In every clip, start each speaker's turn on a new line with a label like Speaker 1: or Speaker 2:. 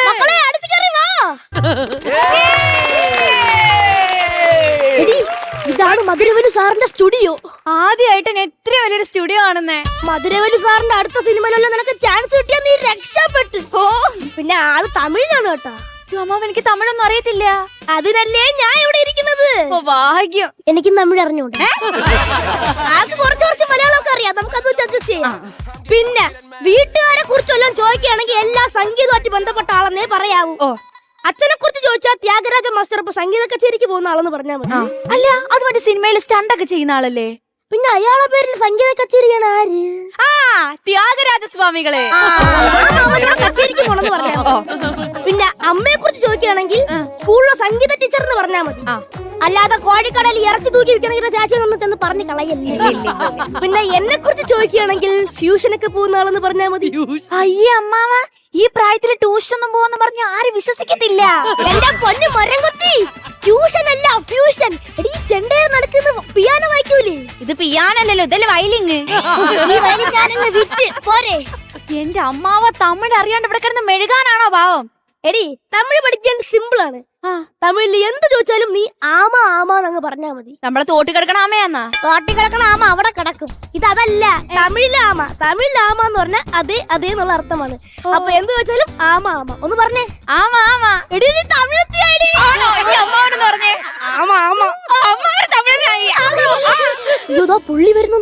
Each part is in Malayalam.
Speaker 1: മക്കളെ അടിച്ചു കയറി വാ. ഇതാണ് മധുരവലു സാറിന്റെ സ്റ്റുഡിയോ.
Speaker 2: ആദ്യമായിട്ട് എത്ര വലിയൊരു സ്റ്റുഡിയോ ആണെന്നേ.
Speaker 1: മധുരവലു സാറിന്റെ അടുത്ത സിനിമയിലെല്ലാം നിനക്ക് ചാൻസ് കിട്ടിയാ നീ രക്ഷപ്പെട്ടു.
Speaker 2: ഓ
Speaker 1: പിന്നെ ആള് തമിഴിനാണ് കേട്ടോ.
Speaker 2: അമ്മാവ് എനിക്ക് തമിഴൊന്നും അറിയത്തില്ല.
Speaker 1: അതിനല്ലേ ഞാൻ ഇവിടെ ഇരിക്കുന്നത്.
Speaker 2: ഓ ഭാഗ്യം.
Speaker 1: എനിക്ക് തമിഴ് അറിഞ്ഞൂടെ. ആൾക്ക് കുറച്ച് മലയാളമൊക്കെ അറിയാം. നമുക്കത് അഡ്ജസ്റ്റ് ചെയ്യാം. പിന്നെ വീട്ടുകാരെ കുറിച്ചെല്ലാം ചോദിക്കുകയാണെങ്കിൽ എല്ലാ സംഗീതമായിട്ട് ബന്ധപ്പെട്ട ആളെന്നേ പറയാവൂ.
Speaker 2: ഓ
Speaker 1: അച്ഛനെ കുറിച്ച് ചോദിച്ചാൽ ത്യാഗരാജ മാസ്റ്റർ ഇപ്പൊ സംഗീത കച്ചേരിക്ക് പോകുന്ന ആളെന്ന് പറഞ്ഞാൽ മതി.
Speaker 2: അല്ല അത് മറ്റേ സിനിമയിൽ സ്റ്റണ്ട് ഒക്കെ ചെയ്യുന്ന ആളല്ലേ?
Speaker 1: പിന്നെ അയാളെ പേരിൽ സംഗീത കച്ചേരിയാണ് ആര്?
Speaker 2: ത്യാഗരാജ സ്വാമികളെ.
Speaker 1: കച്ചേരിക്ക് പോണെന്ന് പറഞ്ഞാൽ. പിന്നെ അമ്മയെ കുറിച്ച് ചോദിക്കുകയാണെങ്കിൽ സ്കൂളിലെ സംഗീത ടീച്ചർ എന്ന് പറഞ്ഞാൽ മതി. അല്ലാതെ കോഴിക്കടയിൽ ഇറച്ചി തൂക്കി വിൽക്കണമെങ്കിൽ ചാച്ചി വന്നിട്ടെന്ന് പറഞ്ഞ് കളയല്ലേ. പിന്നെ എന്നെ കുറിച്ച് ചോദിക്കുകയാണെങ്കിൽ ഫ്യൂഷനൊക്കെ പോകുന്ന ആളെന്ന് പറഞ്ഞാൽ മതി.
Speaker 2: അയ്യേ അമ്മാവ, ഈ പ്രായത്തില് ട്യൂഷൻ ഒന്നും പോവെന്ന് പറഞ്ഞ ആരും വിശ്വസിക്കത്തില്ല.
Speaker 1: എന്റെ പൊന്നു മരം കുത്തി, ട്യൂഷൻ അല്ല ഫ്യൂഷൻ. എടീ ചെണ്ടയിൽ നടക്കുന്ന പിയാനോ വായിക്കൂലേ?
Speaker 2: ഇത് പിയാനല്ലോ, ഇതല്ലേ വയലിങ്.
Speaker 1: ഞാനങ്ങ് വിറ്റ് പോരെ.
Speaker 2: എന്റെ അമ്മാവ തമിഴ് അറിയാണ്ട് ഇവിടെ കിടന്ന് മെഴുകാനാണോ പാവം?
Speaker 1: എടി തമിഴ് പഠിക്കാൻ സിമ്പിൾ ആണ്. തമിഴിൽ എന്ത് ചോദിച്ചാലും നീ ആമ ആമാന്നങ്ങ് പറഞ്ഞാ മതി.
Speaker 2: നമ്മളെ തോട്ടി കിടക്കണ ആമയാന്നാ?
Speaker 1: തോട്ടി കിടക്കണ ആമ അവിടെ കിടക്കും. ഇതല്ല തമിഴിലെ ആമ. തമിഴിലെ ആമ എന്ന് പറഞ്ഞാൽ അതേ എന്നുള്ള അർത്ഥമാണ്. അപ്പൊ എന്ത് ചോദിച്ചാലും ആമ ആമ ഒന്ന് പറഞ്ഞേ.
Speaker 2: ആമ ആമ.
Speaker 1: എടി നീ തമിഴത്തിയായി.
Speaker 2: അമ്മാവനെന്ന് പറഞ്ഞേ.
Speaker 1: ആമ ആമ. ഇതാ പുള്ളി വരുന്നു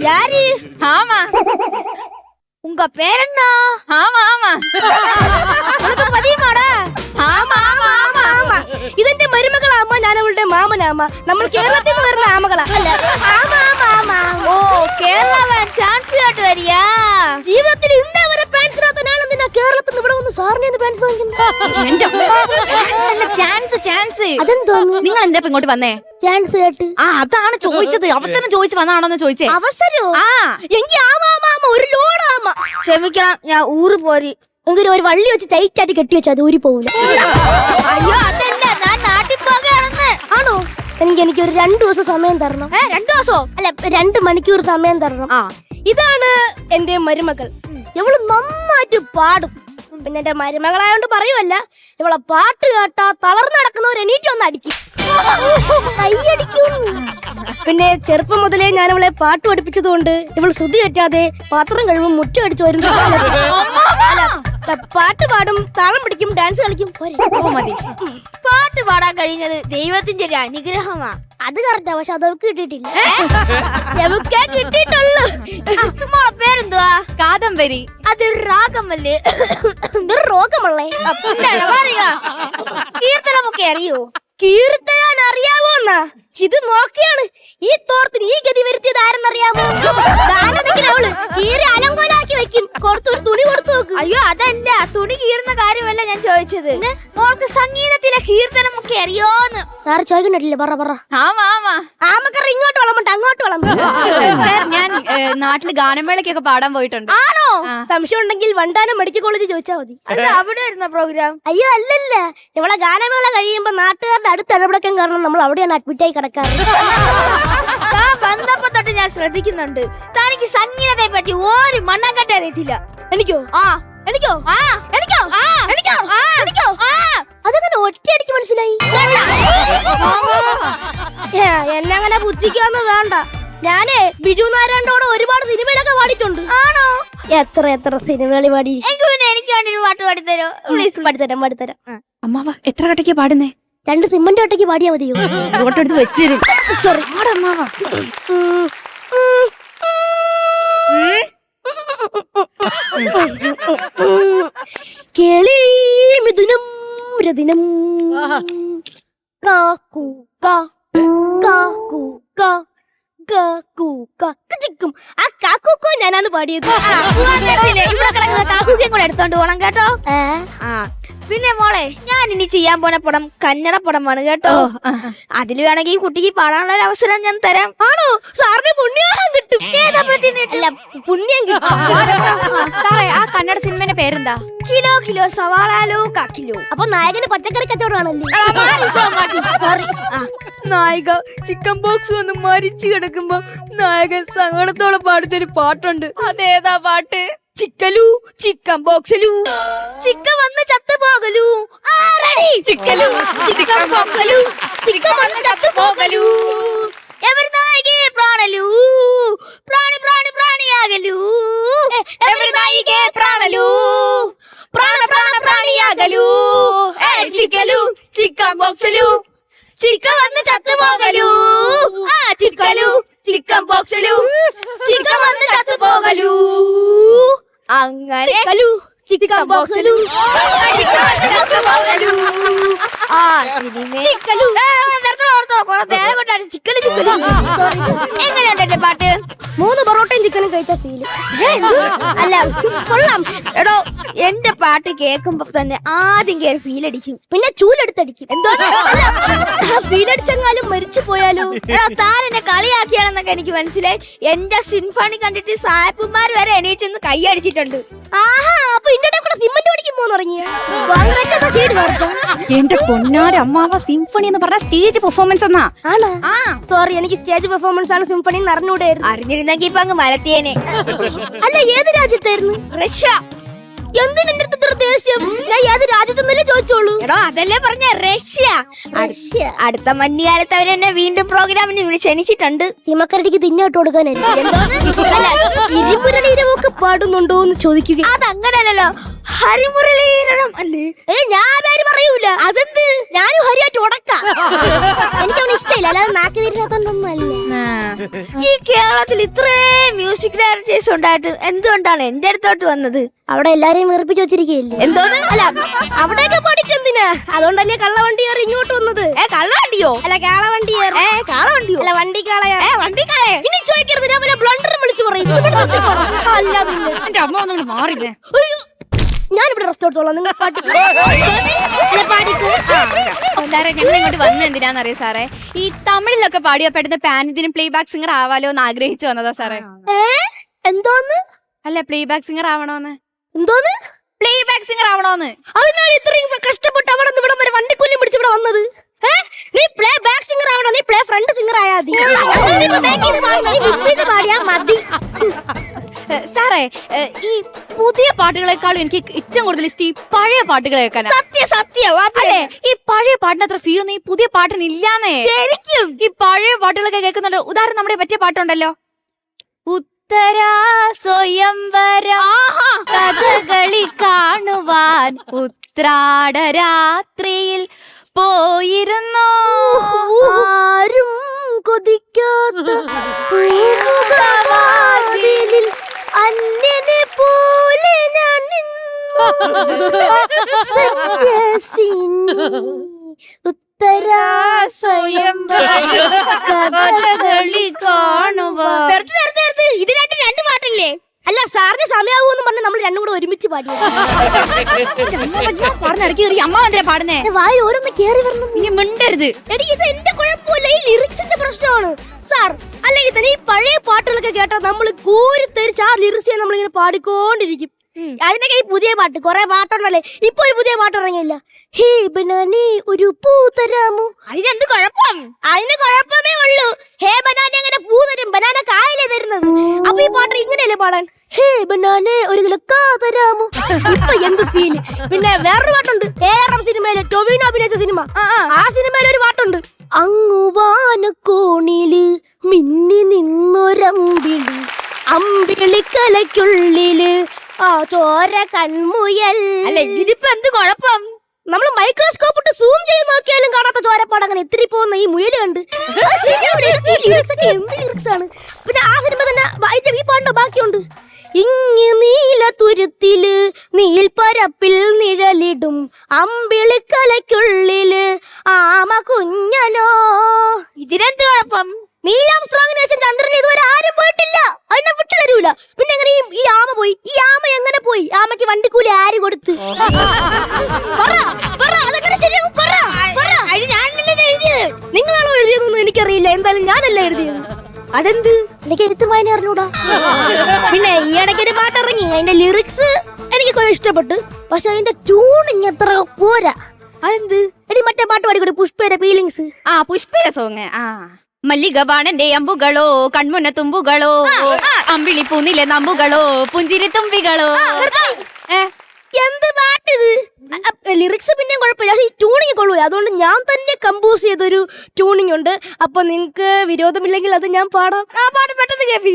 Speaker 1: யாரு?
Speaker 2: ஆமா.
Speaker 1: உங்க பேர் என்ன?
Speaker 2: ஆமா ஆமா.
Speaker 1: உனக்கு பதியுமாடா?
Speaker 2: ஆமா ஆமா ஆமா
Speaker 1: ஆமா. ഇതെന്റെ മരുമകളാമ, ഞാൻ അവളുടെ മാമനാമ. നമ്മൾ കേരളത്തിൽ നിന്ന് വരുന്ന ആമകളാ. അല്ല ആമ ആമ ആമ.
Speaker 2: ഓ കേരളവൻ ചാൻസ് കേട്ട് വരിയാ.
Speaker 1: ജീവിതത്തിൽ ഇന്നേ വരെ പാൻസ് ഇടാത്ത ഞാൻ എന്തിനാ കേരളത്തിൽ നിന്ന് ഇവിടെ വന്ന് സാറിനെ പാൻസ് വാങ്ങിക്കുന്നത്?
Speaker 2: ചാൻസ്.
Speaker 1: അതെന്തോന്ന്?
Speaker 2: നിങ്ങൾ എന്താ ഇങ്ങോട്ട് വന്നേ?
Speaker 1: ചാൻസ് കേട്ട്.
Speaker 2: അതാണ് ചോദിച്ചത്. അവസരം ചോദിച്ചു വന്നാണോന്ന് ചോദിച്ചേ.
Speaker 1: അവസരോ? എങ്കി ആമ ആമ ആമ ഒരു ലോഡ് ആമ. ക്ഷമിക്കണം, ഞാൻ ഊറ് പോരി. എങ്കിലും ഒരു വള്ളി വെച്ച് ടൈറ്റ് ആയിട്ട് കെട്ടി വെച്ചാൽ അത് ഊരി പോവില്ല.
Speaker 2: അയ്യോ അതല്ല, ഞാൻ നാട്ടിൽ പോകാണെന്ന്.
Speaker 1: ആണോ? എനിക്കൊരു 2 ദിവസം സമയം തരണം.
Speaker 2: 2 ദിവസോ?
Speaker 1: അല്ല 2 മണിക്കൂർ സമയം തരണം. ഇതാണ് എന്റെ മരുമകൾ. ഇവള് നന്നായിട്ട് പാടും. പിന്നെ എന്റെ മരുമകളായോണ്ട് പറയുമല്ല, ഇവളെ പാട്ട് കേട്ടാ തളർന്നു നടക്കുന്നവർ എണീറ്റ് വന്ന് അടിക്കും, കൈയടിക്കും. പിന്നെ ചെറുപ്പം മുതലേ ഞാൻ അവളെ പാട്ട് പഠിപ്പിച്ചതുകൊണ്ട് ഇവൾ ശ്രുതി തെറ്റാതെ പാത്രം കഴിവും മുറ്റം അടിച്ചു വരും. പാട്ട് പാടും, താളം പിടിക്കും, ഡാൻസ് കളിക്കും.
Speaker 2: മതി.
Speaker 1: പാട്ട് പാടാൻ കഴിഞ്ഞത് ദൈവത്തിന്റെ ഒരു അനുഗ്രഹമാ. അത് കറക്റ്റാ, പക്ഷെ അതൊക്കെ കിട്ടിയിട്ടില്ല. കിട്ടിയിട്ടുള്ളൂ. പേരെന്തുവാ?
Speaker 2: കാദംബരി.
Speaker 1: അത് രാഗമല്ലേ? ഇതൊരു രോഗമല്ലേ? കീർത്തനമൊക്കെ അറിയോ? കീർത്തനാൻ അറിയാവോന്നാ? ഇത് നോക്കിയാണ് ഈ തോർത്തിന് ഈ ഗതി വരുത്തിയത് ആരെന്നറിയാമോ? അവള് കീറി അലങ്കോലാക്കി വെക്കും. ഒരു തുണി കൊടുത്തു നോക്ക്.
Speaker 2: അയ്യോ അതല്ല, തുണി കീറുന്ന കാര്യമല്ല ഞാൻ ചോദിച്ചത്. ഓർക്ക് സംഗീതത്തിലെ കീർത്തനമൊക്കെ അറിയോന്ന്.
Speaker 1: സാറ് ചോദിക്കണ്ടില്ലേ? പറ. ആമക്കറ ഇങ്ങോട്ട് വളമ്പട്ട് അങ്ങോട്ട് വളമ്പ.
Speaker 2: ഞാൻ നാട്ടില് ഗാനമേളക്കൊക്കെ പാടാൻ പോയിട്ടുണ്ട്.
Speaker 1: ആണോ? സംശയം ഉണ്ടെങ്കിൽ വണ്ടാനം മെഡിക്കൽ കോളേജ് ചോദിച്ചാൽ മതി.
Speaker 2: അവിടെ വരുന്ന പ്രോഗ്രാം?
Speaker 1: അയ്യോ അല്ലല്ല, ഇവളെ ഗാനമേള കഴിയുമ്പോ നാട്ടുകാരുടെ അടുത്ത് ഇടപെടക്കാൻ കാരണം നമ്മൾ അവിടെയാണ് അഡ്മിറ്റ് ആയി കിടക്കാറ്.
Speaker 2: വന്നപ്പോ തൊട്ട് ഞാൻ ശ്രദ്ധിക്കുന്നുണ്ട്, തനിക്ക് സംഗീതത്തെ പറ്റി ഒരു മണ്ണാങ്കട്ട അറിയത്തില്ല.
Speaker 1: എനിക്കോ? അതങ്ങനെ ഒറ്റയടിക്ക് മനസ്സിലായി. എന്നെ അങ്ങനെ ബുദ്ധിക്കാന്ന് വേണ്ട. ഞാനേ ബിജു നാരായണോട് ഒരുപാട് സിനിമയിലൊക്കെ പാടിയിട്ടുണ്ട്.
Speaker 2: ആണോ?
Speaker 1: എത്ര സിനിമകളിൽ പാടി.
Speaker 2: എനിക്ക് വേണ്ടി പാട്ട് പാടിത്തരോ?
Speaker 1: പ്ലീസ് പാടിത്തരാം.
Speaker 2: അമ്മാവ എത്ര കട്ടയ്ക്ക് പാടുന്നേ?
Speaker 1: 2 സിമന്റ് ഒട്ടയ്ക്ക് പാടിയാ മതിയോ?
Speaker 2: ഫോട്ടോ വെച്ചിരും.
Speaker 1: സോറി. കേളി മിഥുനം രതിനം കാക്കു ചിക്കും. ആ കാക്കോ ഞാനാണ് പാടിയത്.
Speaker 2: ഇവിടെ കിടക്കുന്ന കാക്കൂക്കെ കൂടെ എടുത്തോണ്ട് പോണം കേട്ടോ. പിന്നെ മോളെ ഞാൻ ഇനി ചെയ്യാൻ പോണ പടം കന്നഡ പടമാണ് കേട്ടോ. അതിൽ വേണമെങ്കിൽ ഈ കുട്ടിക്ക് പാടാനുള്ള ഒരു അവസരം ഞാൻ തരാം.
Speaker 1: ആണോ? സാറിന് പുണ്യാഹം കിട്ടും. അല്ല, പുണ്യം കിട്ടും.
Speaker 3: സാറേ ആ കന്നഡ സിനിമയുടെ പേരെന്താ?
Speaker 2: കിലോ കിലോ സവാളാലോ കാക്കിലോ.
Speaker 1: അപ്പൊ നായകന് പച്ചക്കറി കച്ചവടമാണല്ലേ?
Speaker 3: നായിക ചിക്കൻ ബോക്സ് വന്ന് മരിച്ചു കിടക്കുമ്പോ നായകൻ സങ്കടത്തോടെ പാടുന്നൊരു പാട്ടുണ്ട്. അതേതാ പാട്ട്? ചിക്കലു ചിക്കൻ ബോക്സലു
Speaker 2: ചിക്ക വന്ന് ചത്തുപോകലു.
Speaker 3: ചിക്കലു ചിക്കൻ ബോക്സലു ചിക്കൻ വന്ന് ചത്തുപോകലു.
Speaker 2: ఎవరి నాయకే ప్రాణలు ప్రాణి ప్రాణి ప్రాణియాగలు.
Speaker 3: ఎవరి నాయికే ప్రాణలు ప్రాణ ప్రాణ ప్రాణియాగలు. చిక్కలు చిక్కన్ బోక్సలు
Speaker 2: ചിക്ക വന്ന് ചത്തുപോകലു.
Speaker 3: ചിക്കലു ചിക്കൻ ബോക്സലു ചിക്ക വന്ന് ചത്തുപോകലു.
Speaker 2: അങ്ങനെ
Speaker 1: ചിക്കൻ ബോക്സലു
Speaker 2: ആ സിനിമ എങ്ങനെയുണ്ട് എന്റെ പാട്ട്?
Speaker 1: 3 പൊറോട്ടയും ചിക്കനും കഴിച്ച ഫീല്. അല്ല, കൊള്ളാം.
Speaker 2: എടോ എന്റെ പാട്ട് കേൾക്കുമ്പോ തന്നെ ആദ്യം കേറി ഫീൽ അടിക്കും,
Speaker 1: പിന്നെ ചൂലെടുത്തടിക്കും.
Speaker 2: എന്തോ
Speaker 1: ഫീലടിച്ചെങ്ങാലും മരിച്ചു പോയാലോ?
Speaker 2: എടോ താൻ എന്നെ കളിയാക്കിയാണെന്നൊക്കെ എനിക്ക് മനസ്സിലായി. എന്റെ സിംഫണി കണ്ടിട്ട് സായപ്പന്മാർ വരെ എണീച്ചെന്ന് കൈയടിച്ചിട്ടുണ്ട്.
Speaker 1: ആഹാ, അപ്പൊ ഇന്റെ കൂടെ സിമന്റ് പഠിക്കാൻ പോന്ന് തുടങ്ങിയ
Speaker 3: എന്റെ പൊന്നാര അമ്മാവ സിംഫണി എന്ന് പറഞ്ഞ സ്റ്റേജ് പെർഫോമൻസ് എന്നാ.
Speaker 1: സോറി, എനിക്ക് സ്റ്റേജ് പെർഫോമൻസ് ആണ് സിംഫണി എന്ന് അറിഞ്ഞൂടായിരുന്നു.
Speaker 2: അറിഞ്ഞിരുന്നെങ്കി ഇപ്പൊ അങ്ങ് മലത്തിയേനെ.
Speaker 1: അല്ല, ഏത് രാജ്യത്തായിരുന്നു?
Speaker 2: റഷ്യ.
Speaker 1: എന്തിന് എന്റെ അടുത്ത് ഇത്ര ദേഷ്യം? ഞാൻ ഏത് രാജ്യത്തെന്നല്ലേ ചോദിച്ചോളൂ.
Speaker 2: എടോ അതല്ലേ പറഞ്ഞ റഷ്യ. അടുത്ത മഞ്ഞുകാലത്ത് അവരെന്നെ വീണ്ടും പ്രോഗ്രാമിന് ക്ഷണിച്ചിട്ടുണ്ട്.
Speaker 1: ഹിമക്കരടിക്ക് തിന്നോട്ട് കൊടുക്കാനായിരുന്നു.
Speaker 2: എന്തോന്ന്?
Speaker 1: അല്ല, ഇരുമുരളീരമൊക്കെ പാടുന്നുണ്ടോ എന്ന് ചോദിക്കുക.
Speaker 2: അതങ്ങനല്ലോ, ഹരിമുരളീരണം അല്ലേ?
Speaker 1: ഞാൻ പേര് പറയൂല.
Speaker 2: അതെന്ത്?
Speaker 1: ഞാനും ഹരിയായിട്ട് ഉടക്കാം. എനിക്കവന് ഇഷ്ടമില്ല, അല്ലാതെ നാക്ക് തിരിഞ്ഞാത്തൊന്നും അല്ല.
Speaker 2: ഈ കേരളത്തിൽ ഇത്രയും മ്യൂസിക് ഡയറക്ടേഴ്സ് ഉണ്ടായിട്ട് എന്തുകൊണ്ടാണ് എന്റെ അടുത്തോട്ട് വന്നത്?
Speaker 1: അവിടെ എല്ലാരെയും വെറുപ്പിച്ച് വെച്ചിരിക്കുകയല്ലേ.
Speaker 2: എന്തോന്ന്?
Speaker 1: അല്ല, അവിടെയൊക്കെ പാടിട്ട് എന്തിനാ? അതുകൊണ്ടല്ലേ കള്ളവണ്ടി കയറി ഇങ്ങോട്ട് വന്നത്.
Speaker 2: കള്ളവണ്ടിയോ?
Speaker 1: അല്ല, കാളവണ്ടി കയറി.
Speaker 2: കാളവണ്ടിയോ?
Speaker 1: അല്ല, വണ്ടി കാളയാ.
Speaker 2: വണ്ടി കാളയോ?
Speaker 1: ഇനി ചോദിക്കരുത്, ഞാൻ വല്ല ബ്ലണ്ടറും വിളിച്ചു പറയും. അല്ല, പിന്നെ
Speaker 3: എന്റെ അമ്മ ഒന്നും മാറില്ലേ?
Speaker 1: ഞാനിവിടെ റെസ്റ്റ് എടുത്തോളാം. നിങ്ങൾ പാടിക്കോ.
Speaker 3: സാറേ ഞങ്ങൾ ഇങ്ങോട്ട് വന്നത് എന്തിനാന്നറിയോ സാറേ? ഈ തമിഴിലൊക്കെ പാടിയ പെട്ടെന്ന് പാനിതിന് പ്ലേ ബാക്ക് സിംഗർ ആവാലോ എന്ന് ആഗ്രഹിച്ചു വന്നതാ സാറേ.
Speaker 1: എന്തോന്ന്?
Speaker 3: അല്ല, പ്ലേ ബാക്ക് സിംഗർ ആവണോന്ന്.
Speaker 1: എന്തോന്ന്?
Speaker 3: പ്ലേ ബാക്ക് സിംഗർ ആവണോന്ന്.
Speaker 1: അതിനാണ് ഇത്രയും കഷ്ടപ്പെട്ട് അവിടെ നിന്ന് ഇവിടെ വരെ വണ്ടിക്കൂലിയും പിടിച്ച് ഇവിടെ വന്നത്. നീ പ്ലേ ബാക്ക് സിംഗർ ആവണോ? നീ പ്ലേ ഫ്രണ്ട് സിംഗർ ആയാ മതി.
Speaker 3: സാറേ ഈ പുതിയ പാട്ടുകളെക്കാളും എനിക്ക് ഏറ്റവും കൂടുതൽ ഇഷ്ടം ഈ പഴയ പാട്ടുകൾ കേൾക്കാനാ.
Speaker 2: സത്യം
Speaker 3: അല്ലേ? ഈ പഴയ പാട്ടിന് അത്ര ഫീൽ ഒന്നും ഈ പുതിയ പാട്ടിന് ഇല്ലാന്നേ.
Speaker 2: ശരിക്കും
Speaker 3: ഈ പഴയ പാട്ടുകളൊക്കെ കേൾക്കുന്നുണ്ട്. ഉദാഹരണം നമ്മുടെ പറ്റിയ പാട്ടുണ്ടല്ലോ, ഉത്തരാ സ്വയംവരം കഥകളി കാണുവാൻ ഉത്രാട രാത്രിയിൽ പോയിരുന്നു
Speaker 1: ആരും കൊതിക്കാത്ത പൂമുഖവാതിലിൽ അന്യനെ പോലെ ഞാൻ നിന്നു സന്യാസിനി ഉത്തരാ സ്വയംവരം
Speaker 3: കഥകളി കാണുവാൻ.
Speaker 2: ഇതിനായിട്ട് 2 പാട്ടില്ലേ?
Speaker 1: അല്ല, സാറിന് സമയാവൂന്ന് പറഞ്ഞ് നമ്മൾ രണ്ടും കൂടെ ഒരുമിച്ച് പാടിയത്.
Speaker 3: പറഞ്ഞിടയ്ക്ക് അമ്മ എന്തിനാ പാടുന്നേ?
Speaker 1: വായി ഓരോന്ന് കേറി വരണം.
Speaker 3: ഇനി മിണ്ടരുത്.
Speaker 1: എടി, ഇത് എന്റെ കുഴപ്പമില്ല, ഈ ലിറിക്സിന്റെ പ്രശ്നമാണ് സാർ. അല്ലെങ്കിൽ തന്നെ ഈ പഴയ പാട്ടുകളൊക്കെ കേട്ടാൽ നമ്മൾ കൂരിത്തരിച്ച് ആ ലിറിക്സിനെ നമ്മളിങ്ങനെ പാടിക്കൊണ്ടിരിക്കും. അതിനൊക്കെ ഈ പുതിയ പാട്ട് കുറെ പാട്ടുണ്ടല്ലേ. ഇപ്പൊ ഒരു പുതിയ പാട്ട് ഇറങ്ങിയില്ല, ഹേ ബനാനി ഒരു പൂ തരാമോ.
Speaker 2: അതിനെന്ത് കുഴപ്പം?
Speaker 1: അതിന് കുഴപ്പമേ ഉള്ളൂ. ഹേ ബനാന അങ്ങനെ പൂ തരും, ബനാന കായലേ തരുന്നത്. അപ്പൊ ഈ പാട്ട് ഇങ്ങനെയല്ലേ പാടാൻ, ഹേ ബനാനെ ഒരു കിലോ കാ തരാമോ. ഇപ്പൊ എന്ത് ഫീല്. പിന്നെ വേറൊരു പാട്ടുണ്ട്, ഏറം സിനിമയിലെ ടൊവിനോ അഭിനയിച്ച സിനിമ. ആ സിനിമയിൽ ഒരു പാട്ടുണ്ട്, അങ്ങുവാനക്കോണില് മിന്നി നിന്നൊരമ്പിളി അമ്പിളിക്കലയ്ക്കുള്ളില് ആ ചോര കൺമുയൽ.
Speaker 2: അല്ല, ഇതിപ്പോ എന്ത് കുഴപ്പം?
Speaker 1: നമ്മൾ മൈക്രോസ്കോപ്പ് ഇട്ട് സൂം ചെയ്ത് നോക്കിയാലും കാണാത്ത ചോരപ്പാട് അങ്ങനെ എത്തിരി പോകുന്ന ഈ മുയല് കണ്ട്. എന്ത് ലിറിക്സ് ആണ്. പിന്നെ ആ സിനിമ തന്നെ ഈ പാട്ടിന്റെ ബാക്കിയുണ്ട്, ഇങ്ങ് നീല തുരുത്തില് നീൽപ്പരപ്പിൽ നിഴലിടും അമ്പിളിക്കലയ്ക്കുള്ളില് ആമ കുഞ്ഞനോ.
Speaker 2: ഇതിനെന്ത് കുഴപ്പം?
Speaker 1: നീലാംസ്ട്രോങ്ങിന് ശേഷം ചന്ദ്രൻ ഇതുവരെ ആരും പോയിട്ടില്ല, അതിനെ വിട്ടു തരൂല. പിന്നെ എങ്ങനെ ഈ ആമ പോയി? ഈ ആമ എങ്ങനെ പോയി? ആമയ്ക്ക് വണ്ടിക്കൂലി ആര് കൊടുത്ത്. അതെങ്ങനെ ശരിയാവും? നിങ്ങളാണോ എഴുതിയതെന്ന് എനിക്കറിയില്ല. എന്തായാലും ഞാനല്ല എഴുതിയത്.
Speaker 2: അതെന്ത്?
Speaker 1: എനിക്ക് എഴുത്തും വായന അറിഞ്ഞൂടാ. പിന്നെ ഈ ഇടയ്ക്ക് ഒരു പാട്ട് ഇറങ്ങി, അതിന്റെ ലിറിക്സ് എനിക്ക് കുറെ ഇഷ്ടപ്പെട്ടു. പക്ഷെ അതിന്റെ ട്യൂണിങ് എത്ര പോരാ.
Speaker 2: അതെന്ത്?
Speaker 1: എടി മറ്റേ പാട്ട് പാടിക്കൂടി, പുഷ്പയുടെ ഫീലിങ്സ്.
Speaker 3: ആ പുഷ്പയുടെ സോങ്. ആ മല്ലിക ബാണന്റെ അമ്പുകളോ കൺമുന തുമ്പുകളോ അമ്പിളി പൂന്നിലെ നമ്പുകളോ പുഞ്ചിരി തുമ്പികളോ.
Speaker 1: എന്ത് പാട്ടിത്? ലിറിക്സ് പിന്നെയും കുഴപ്പമില്ല, ഈ ട്യൂണിങ് കൊള്ളൂല. അതുകൊണ്ട് ഞാൻ തന്നെ കമ്പോസ് ചെയ്തൊരു ട്യൂണിങ് ഉണ്ട്. അപ്പൊ നിങ്ങക്ക് വിരോധമില്ലെങ്കിൽ അത് ഞാൻ പാടാം.
Speaker 2: പെട്ടെന്ന് കേൾപ്പി.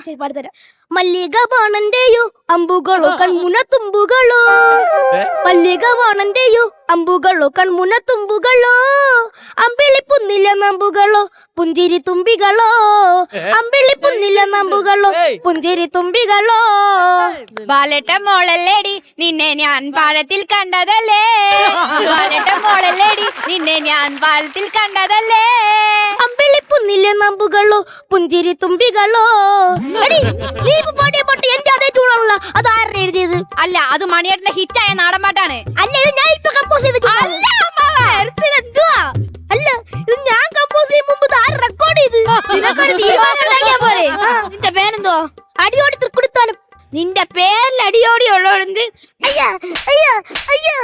Speaker 1: ശരി പാടിത്തരാം. മല്ലിക ബാണന്റെയോ അമ്പുകളോ കൺമുന തുമ്പുകളോ, മല്ലിക ബാണന്റെയോ അമ്പുകളോ കൺമുന തുമ്പുകളോ, അമ്പിളി പുന്നില നമ്പുകളോ പുഞ്ചിരി തുമ്പികളോ, അമ്പിളി പുന്നില നമ്പുകളോ പുഞ്ചിരി തുമ്പികളോ.
Speaker 3: ബാലട്ട മോളല്ലേടി നിന്നെ ഞാൻ പാലത്തിൽ കണ്ടതല്ലേ, ബാലട്ട മോളല്ലേടി നിന്നെ ഞാൻ പാലത്തിൽ കണ്ടതല്ലേ,
Speaker 1: അമ്പിളി പുന്നില നമ്പുകളോ പുഞ്ചിരി തുമ്പികളോ. എടി നീ ഇപ്പൊ പാടിയ പാട്ട് എന്റെ അതേ ട്യൂണാണല്ലോ. അത് ആരുടെ എഴുതിയത്?
Speaker 3: അല്ല, അത് മണിയേട്ടന്റെ ഹിറ്റായ നാടൻ പാട്ടാണ്.
Speaker 1: അല്ല, ഇത് ഞാൻ ഇപ്പൊ കമ്പോസ് ചെയ്ത
Speaker 3: അല്ല എന്തുവാ?
Speaker 1: അല്ല, ഇത് ഞാൻ കമ്പോസ് ചെയ്യും മുമ്പ് ആര് റെക്കോർഡ് ചെയ്ത്?
Speaker 2: നിനക്കൊരു തീരുമാനം ഉണ്ടാക്കിയാ പോരെ? നിന്റെ പേരെന്തോ?
Speaker 1: അടിയോടി തൃക്കുടിത്താനും.
Speaker 2: നിന്റെ പേരിൽ അടിയോടി ഉള്ളോണ്ട്
Speaker 1: അയ്യാ അയ്യാ അയ്യാ.